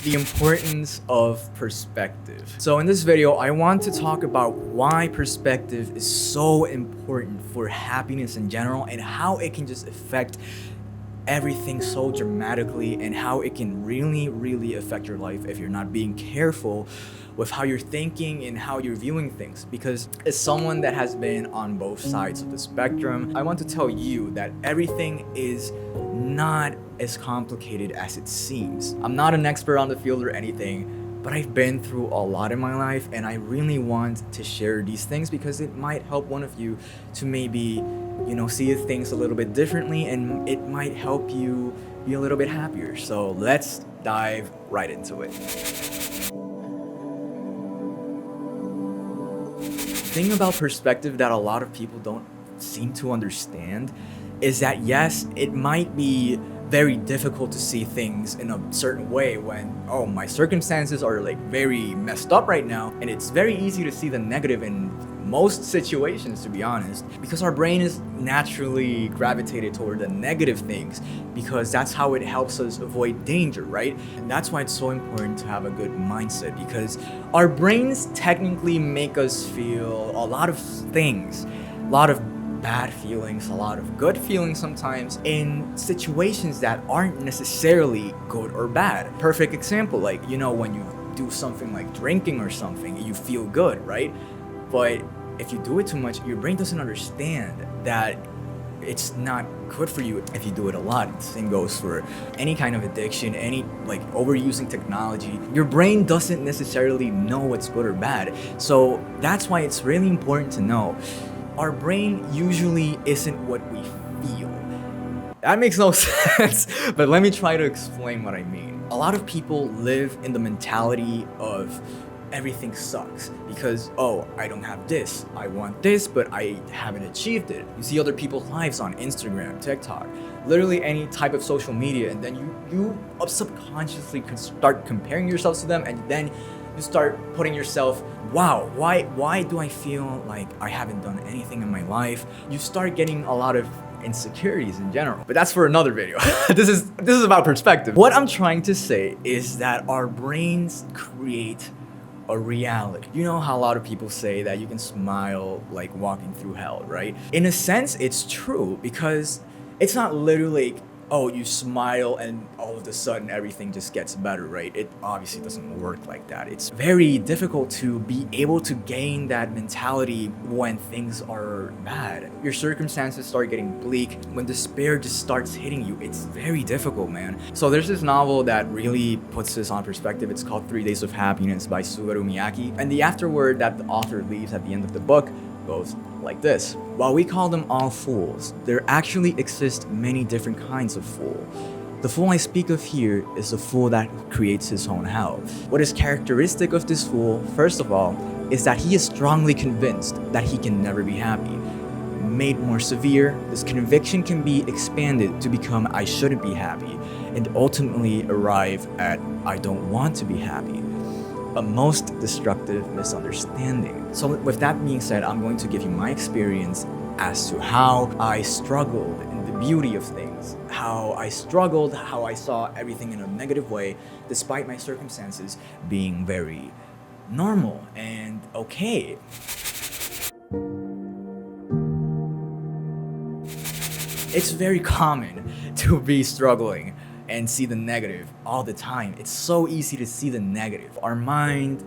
The importance of perspective. So in this video, I want to talk about why perspective is so important for happiness in general and how it can just affect everything so dramatically and how it can really affect your life if you're not being careful with how you're thinking and how you're viewing things. Because as someone that has been on both sides of the spectrum, I want to tell you that everything is not as complicated as it seems. I'm not an expert on the field or anything, but I've been through a lot in my life, and I really want to share these things because it might help one of you to maybe, see things a little bit differently, and it might help you be a little bit happier. So let's dive right into it. The thing about perspective that a lot of people don't seem to understand is that yes, it might be very difficult to see things in a certain way when, my circumstances are like very messed up right now, and it's very easy to see the negative in most situations, to be honest, because our brain is naturally gravitated toward the negative things because that's how it helps us avoid danger, right? And that's why it's so important to have a good mindset, because our brains technically make us feel a lot of things, a lot of bad feelings, a lot of good feelings sometimes in situations that aren't necessarily good or bad. Perfect example, like, when you do something like drinking or something, you feel good, right? But if you do it too much, your brain doesn't understand that it's not good for you if you do it a lot. The same goes for any kind of addiction, any overusing technology. Your brain doesn't necessarily know what's good or bad. So that's why it's really important to know our brain usually isn't what we feel. That makes no sense, but let me try to explain what I mean. A lot of people live in the mentality of everything sucks because, I don't have this, I want this, but I haven't achieved it. You see other people's lives on Instagram, TikTok, literally any type of social media, and then you subconsciously can start comparing yourselves to them, and then you start putting yourself, wow, why do I feel like I haven't done anything in my life? You start getting a lot of insecurities in general. But that's for another video. This is about perspective. What I'm trying to say is that our brains create a reality. You know how a lot of people say that you can smile like walking through hell, right? In a sense, it's true because it's not literally like, you smile and all of a sudden everything just gets better, right? It obviously doesn't work like that. It's very difficult to be able to gain that mentality when things are bad. Your circumstances start getting bleak, when despair just starts hitting you. It's very difficult, man. So there's this novel that really puts this on perspective. It's called 3 Days of Happiness by Sugaru Miyake. And the afterword that the author leaves at the end of the book goes like this. While we call them all fools, there actually exist many different kinds of fool. The fool I speak of here is the fool that creates his own hell. What is characteristic of this fool, first of all, is that he is strongly convinced that he can never be happy. Made more severe, this conviction can be expanded to become I shouldn't be happy, and ultimately arrive at I don't want to be happy. A most destructive misunderstanding. So with that being said, I'm going to give you my experience as to how I struggled in the beauty of things, how I struggled, how I saw everything in a negative way, despite my circumstances being very normal and okay. It's very common to be struggling and see the negative all the time. It's so easy to see the negative. Our mind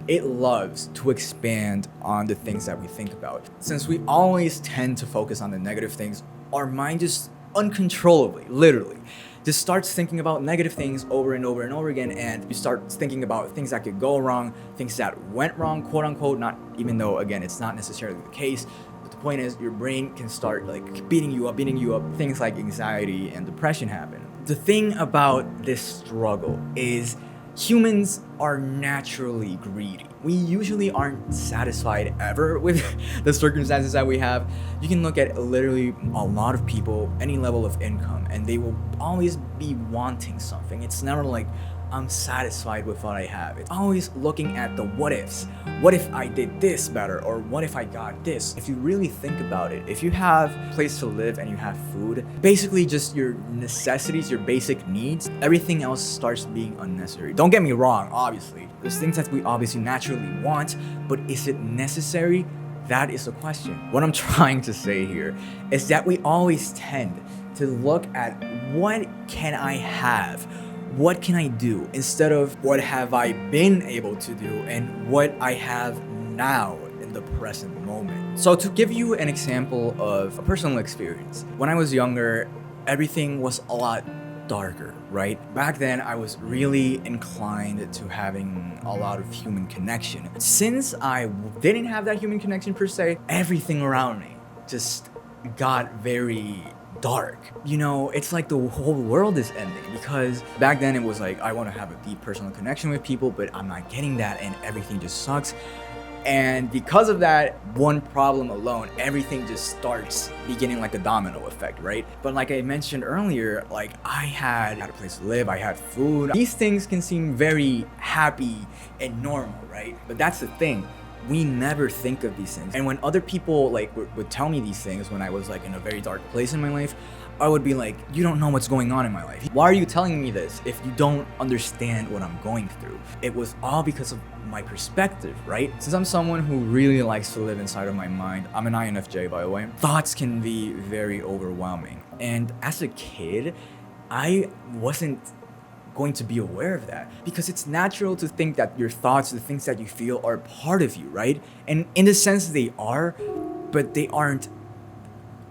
it loves to expand on the things that we think about. Since we always tend to focus on the negative things, our mind just uncontrollably, literally, just starts thinking about negative things over and over and over again, and you start thinking about things that could go wrong, things that went wrong, quote unquote, not even though, again, it's not necessarily the case. But the point is, your brain can start beating you up. Things like anxiety and depression happen. The thing about this struggle is humans are naturally greedy. We usually aren't satisfied ever with the circumstances that we have. You can look at literally a lot of people, any level of income, and they will always be wanting something. It's never like, I'm satisfied with what I have. It's always looking at the what ifs. What if I did this better? Or what if I got this? If you really think about it, if you have a place to live and you have food, basically just your necessities, your basic needs, everything else starts being unnecessary. Don't get me wrong, obviously. There's things that we obviously naturally want, but is it necessary? That is the question. What I'm trying to say here is that we always tend to look at what can I have? What can I do? Instead of what have I been able to do and what I have now in the present moment. So to give you an example of a personal experience, when I was younger, everything was a lot darker, right? Back then, I was really inclined to having a lot of human connection. Since I didn't have that human connection per se, everything around me just got very dark. You know, it's like the whole world is ending, because back then it was like, I want to have a deep personal connection with people, but I'm not getting that and everything just sucks. And because of that one problem alone, everything just starts beginning like a domino effect, right? But like I mentioned earlier, like I had a place to live, I had food. These things can seem very happy and normal, right? But that's the thing. We never think of these things. And when other people like would tell me these things when I was like in a very dark place in my life, I would be like, you don't know what's going on in my life. Why are you telling me this if you don't understand what I'm going through? It was all because of my perspective, right? Since I'm someone who really likes to live inside of my mind, I'm an INFJ by the way, thoughts can be very overwhelming. And as a kid, I wasn't going to be aware of that, because it's natural to think that your thoughts, the things that you feel, are part of you, right? And in a sense they are, but they aren't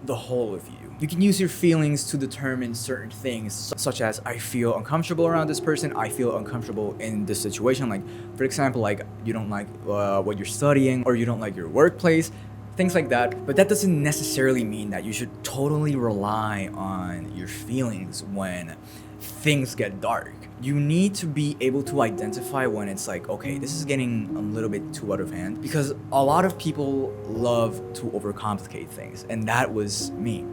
the whole of you. You can use your feelings to determine certain things, such as I feel uncomfortable around this person, I feel uncomfortable in this situation. Like, for example, like you don't like what you're studying, or you don't like your workplace, things like that. But that doesn't necessarily mean that you should totally rely on your feelings when things get dark. You need to be able to identify when it's like, okay, this is getting a little bit too out of hand, because a lot of people love to overcomplicate things, and that was me.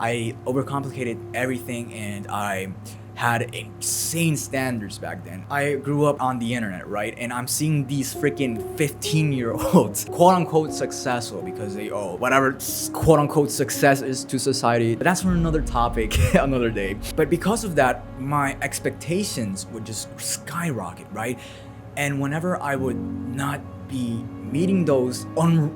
I overcomplicated everything, and I had insane standards back then. I grew up on the internet, right? And I'm seeing these freaking 15-year-olds, quote unquote successful, because they owe whatever quote unquote success is to society. But that's for another topic, another day. But because of that, my expectations would just skyrocket, right? And whenever I would not be meeting those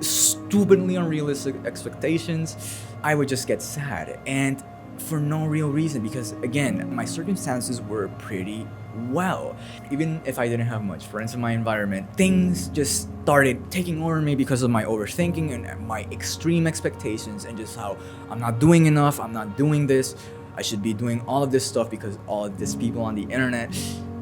stupidly unrealistic expectations, I would just get sad. And for no real reason, because again, my circumstances were pretty well. Even if I didn't have much friends in my environment, things just started taking over me because of my overthinking and my extreme expectations, and just how I'm not doing enough, I'm not doing this, I should be doing all of this stuff because all of these people on the internet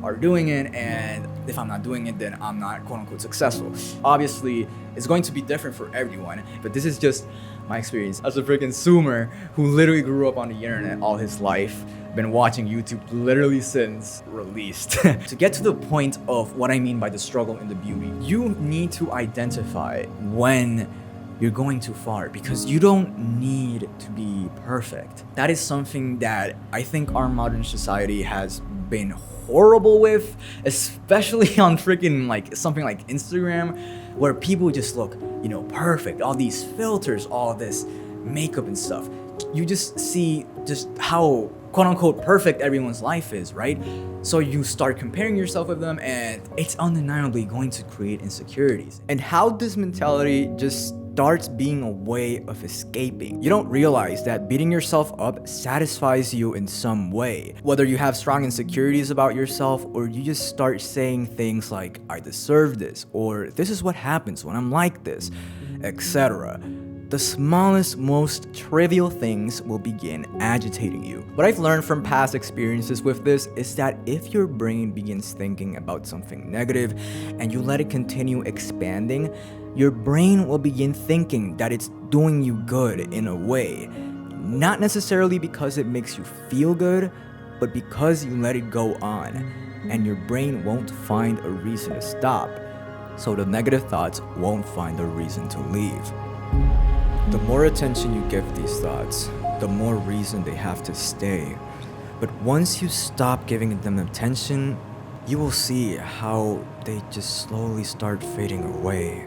are doing it, and if I'm not doing it, then I'm not quote unquote successful. Obviously, it's going to be different for everyone, but this is just my experience as a freaking zoomer who literally grew up on the internet all his life, been watching YouTube literally since released. To get to the point of what I mean by the struggle and the beauty, you need to identify when you're going too far, because you don't need to be perfect. That is something that I think our modern society has been horrible with, especially on freaking like something like Instagram, where people just look, you know, perfect, all these filters, all this makeup and stuff. You just see just how quote unquote perfect everyone's life is, right? So you start comparing yourself with them, and it's undeniably going to create insecurities. And how this mentality just starts being a way of escaping. You don't realize that beating yourself up satisfies you in some way. Whether you have strong insecurities about yourself, or you just start saying things like, I deserve this, or this is what happens when I'm like this, etc. The smallest, most trivial things will begin agitating you. What I've learned from past experiences with this is that if your brain begins thinking about something negative and you let it continue expanding, your brain will begin thinking that it's doing you good in a way. Not necessarily because it makes you feel good, but because you let it go on, and your brain won't find a reason to stop. So the negative thoughts won't find a reason to leave. The more attention you give these thoughts, the more reason they have to stay. But once you stop giving them attention, you will see how they just slowly start fading away.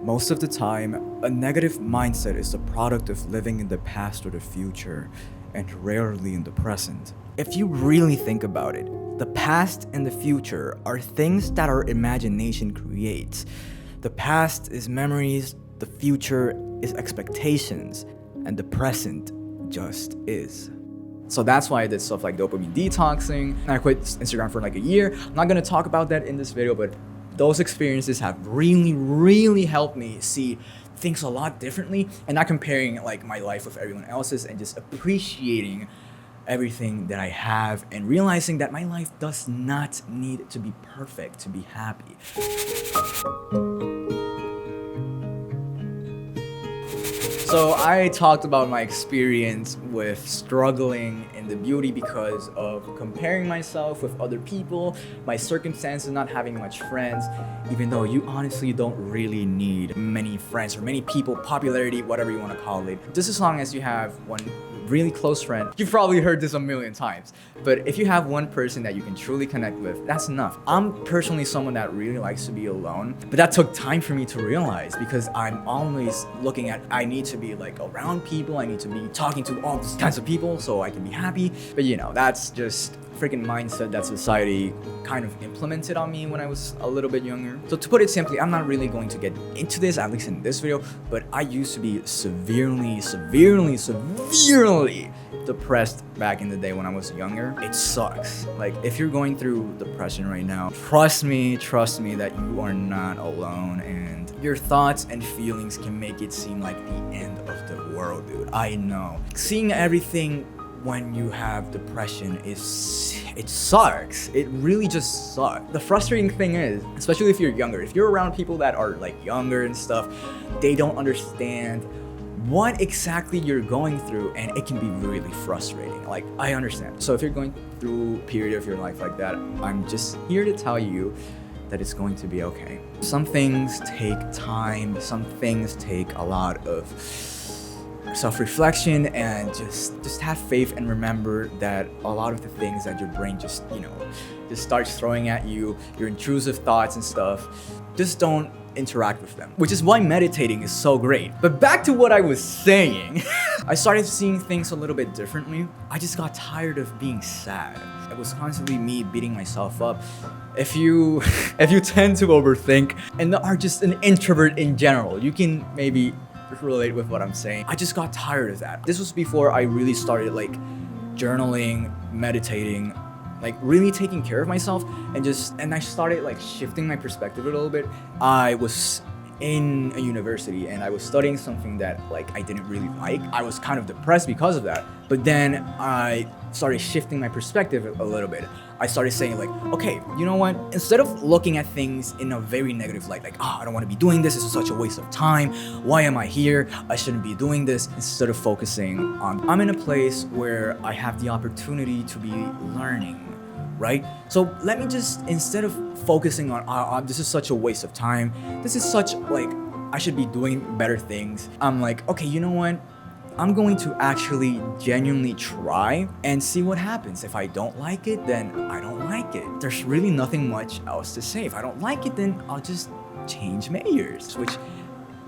Most of the time, a negative mindset is the product of living in the past or the future, and rarely in the present. If you really think about it, the past and the future are things that our imagination creates. The past is memories, the future is expectations, and the present just is. So that's why I did stuff like dopamine detoxing. I quit Instagram for like a year. I'm not gonna talk about that in this video, but those experiences have really helped me see things a lot differently and not comparing like my life with everyone else's, and just appreciating everything that I have and realizing that my life does not need to be perfect to be happy. So I talked about my experience with struggling in the beauty because of comparing myself with other people, my circumstances, not having much friends, even though you honestly don't really need many friends or many people, popularity, whatever you want to call it. Just as long as you have one really close friend. You've probably heard this a million times, but if you have one person that you can truly connect with, that's enough. I'm personally someone that really likes to be alone, but that took time for me to realize because I'm always looking at, I need to be like around people, I need to be talking to all these kinds of people so I can be happy. But you know, that's just freaking mindset that society kind of implemented on me when I was a little bit younger. So to put it simply, I'm not really going to get into this, at least in this video, but I used to be severely depressed back in the day when I was younger. It sucks. Like, if you're going through depression right now, trust me that you are not alone, and your thoughts and feelings can make it seem like the end of the world, dude. I know. Seeing everything when you have depression it sucks. It really just sucks. The frustrating thing is, especially if you're younger, if you're around people that are like younger and stuff, they don't understand what exactly you're going through, and it can be really frustrating. Like, I understand. So if you're going through a period of your life like that, I'm just here to tell you that it's going to be okay. Some things take time, some things take a lot of self-reflection, and just have faith and remember that a lot of the things that your brain just starts throwing at you, your intrusive thoughts and stuff, just don't interact with them, which is why meditating is so great. But back to what I was saying, I started seeing things a little bit differently. I just got tired of being sad. It was constantly me beating myself up. If you tend to overthink and are just an introvert in general, you can maybe relate with what I'm saying. I just got tired of that. This was before I really started like journaling, meditating, like really taking care of myself, and I started like shifting my perspective a little bit. I was in a university and I was studying something that like I didn't really like. I was kind of depressed because of that. But then I started shifting my perspective a little bit. I started saying like, okay, you know what? Instead of looking at things in a very negative light, like, I don't want to be doing this. This is such a waste of time. Why am I here? I shouldn't be doing this. Instead of focusing on, I'm in a place where I have the opportunity to be learning, right? So let me just, instead of focusing on, this is such a waste of time, this is such like, I should be doing better things, I'm like, okay, you know what? I'm going to actually genuinely try and see what happens. If I don't like it, then I don't like it. There's really nothing much else to say. If I don't like it, then I'll just change majors, which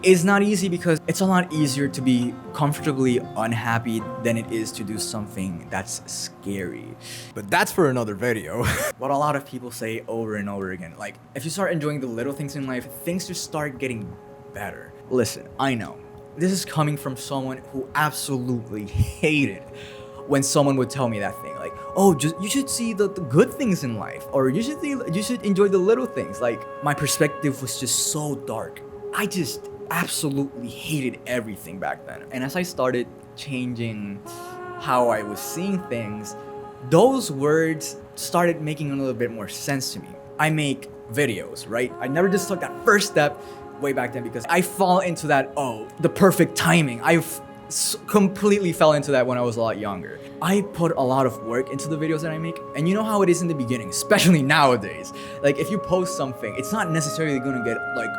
is not easy because it's a lot easier to be comfortably unhappy than it is to do something that's scary. But that's for another video. What a lot of people say over and over again, like, if you start enjoying the little things in life, things just start getting better. Listen, I know. This is coming from someone who absolutely hated when someone would tell me that thing, like, oh, you should see the good things in life, or you should enjoy the little things. Like, my perspective was just so dark. I just absolutely hated everything back then. And as I started changing how I was seeing things, those words started making a little bit more sense to me. I make videos, right? I never just took that first step way back then because I fall into that, the perfect timing. I completely fell into that when I was a lot younger. I put a lot of work into the videos that I make, and you know how it is in the beginning, especially nowadays. Like, if you post something, it's not necessarily gonna get like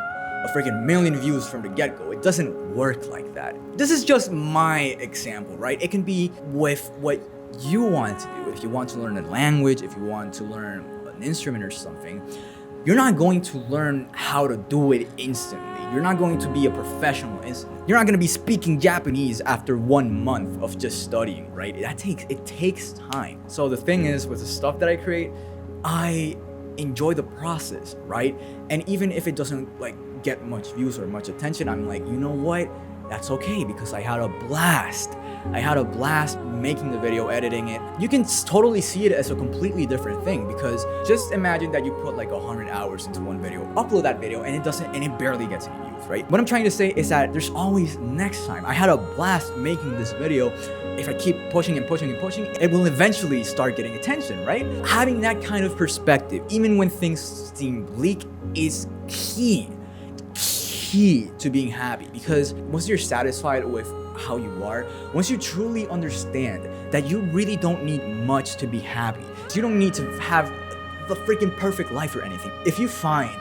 a freaking million views from the get-go. It doesn't work like that. This is just my example, right? It can be with what you want to do. If you want to learn a language, if you want to learn an instrument or something, you're not going to learn how to do it instantly. You're not going to be a professional instantly. You're not going to be speaking Japanese after 1 month of just studying, right? It takes time. So the thing is, with the stuff that I create, I enjoy the process, right? And even if it doesn't like get much views or much attention, I'm like, you know what? That's okay, because I had a blast. I had a blast making the video, editing it. You can totally see it as a completely different thing, because just imagine that you put like 100 hours into one video, upload that video, and it barely gets any views, right? What I'm trying to say is that there's always next time. I had a blast making this video. If I keep pushing and pushing and pushing, it will eventually start getting attention, right? Having that kind of perspective, even when things seem bleak, is key to being happy. Because once you're satisfied with how you are, once you truly understand that you really don't need much to be happy, so you don't need to have the freaking perfect life or anything. If you find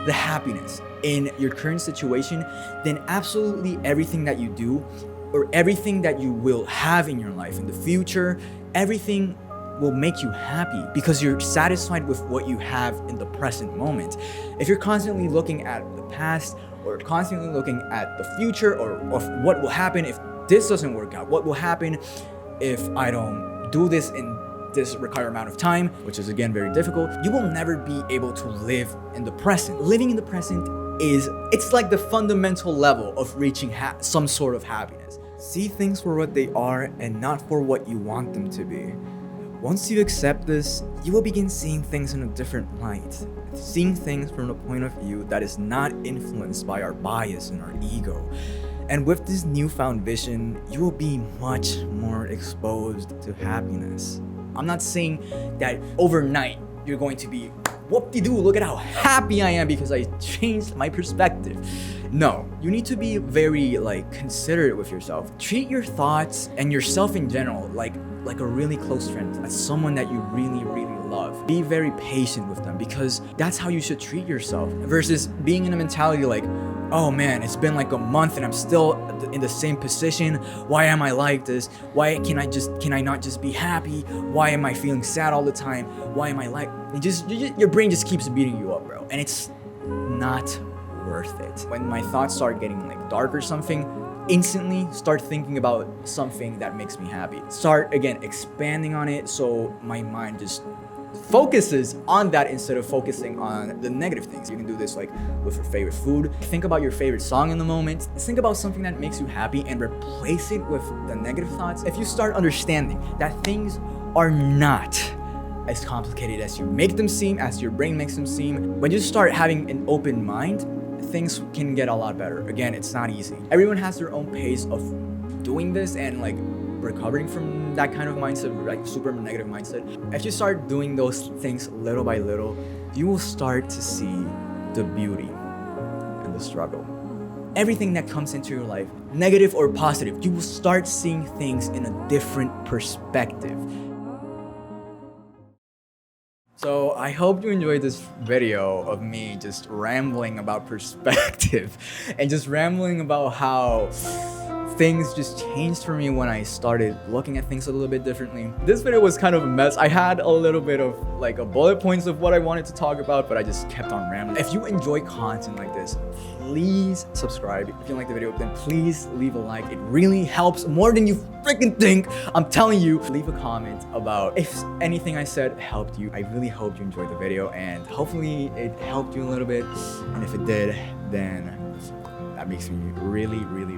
the happiness in your current situation, then absolutely everything that you do, or everything that you will have in your life in the future, everything will make you happy, because you're satisfied with what you have in the present moment. If you're constantly looking at the past, or constantly looking at the future, or of what will happen if this doesn't work out, what will happen if I don't do this in this required amount of time, which is again very difficult, you will never be able to live in the present. Living in the present it's like the fundamental level of reaching some sort of happiness. See things for what they are and not for what you want them to be. Once you accept this, you will begin seeing things in a different light. Seeing things from a point of view that is not influenced by our bias and our ego. And with this newfound vision, you will be much more exposed to happiness. I'm not saying that overnight you're going to be, whoop-de-doo, look at how happy I am because I changed my perspective. No, you need to be very considerate with yourself. Treat your thoughts and yourself in general like a really close friend, as someone that you really, really love. Be very patient with them, because that's how you should treat yourself, versus being in a mentality like, oh man, it's been like a month and I'm still in the same position. Why am I like this? Why can I not just be happy? Why am I feeling sad all the time? Why am I like, your brain just keeps beating you up, bro. And it's not worth it. When my thoughts start getting dark or something, instantly start thinking about something that makes me happy. Start again expanding on it, so my mind just focuses on that instead of focusing on the negative things. You can do this with your favorite food. Think about your favorite song in the moment. Think about something that makes you happy and replace it with the negative thoughts. If you start understanding that things are not as complicated as you make them seem, as your brain makes them seem, when you start having an open mind, things can get a lot better. Again, it's not easy. Everyone has their own pace of doing this and recovering from that kind of mindset, super negative mindset. If you start doing those things little by little, you will start to see the beauty and the struggle. Everything that comes into your life, negative or positive, you will start seeing things in a different perspective. So I hope you enjoyed this video of me just rambling about perspective and just rambling about how things just changed for me when I started looking at things a little bit differently. This video was kind of a mess. I had a little bit of a bullet points of what I wanted to talk about, but I just kept on rambling. If you enjoy content like this, please subscribe. If you like the video, then please leave a like. It really helps more than you freaking think. I'm telling you. Leave a comment about if anything I said helped you. I really hope you enjoyed the video, and hopefully it helped you a little bit. And if it did, then that makes me really, really,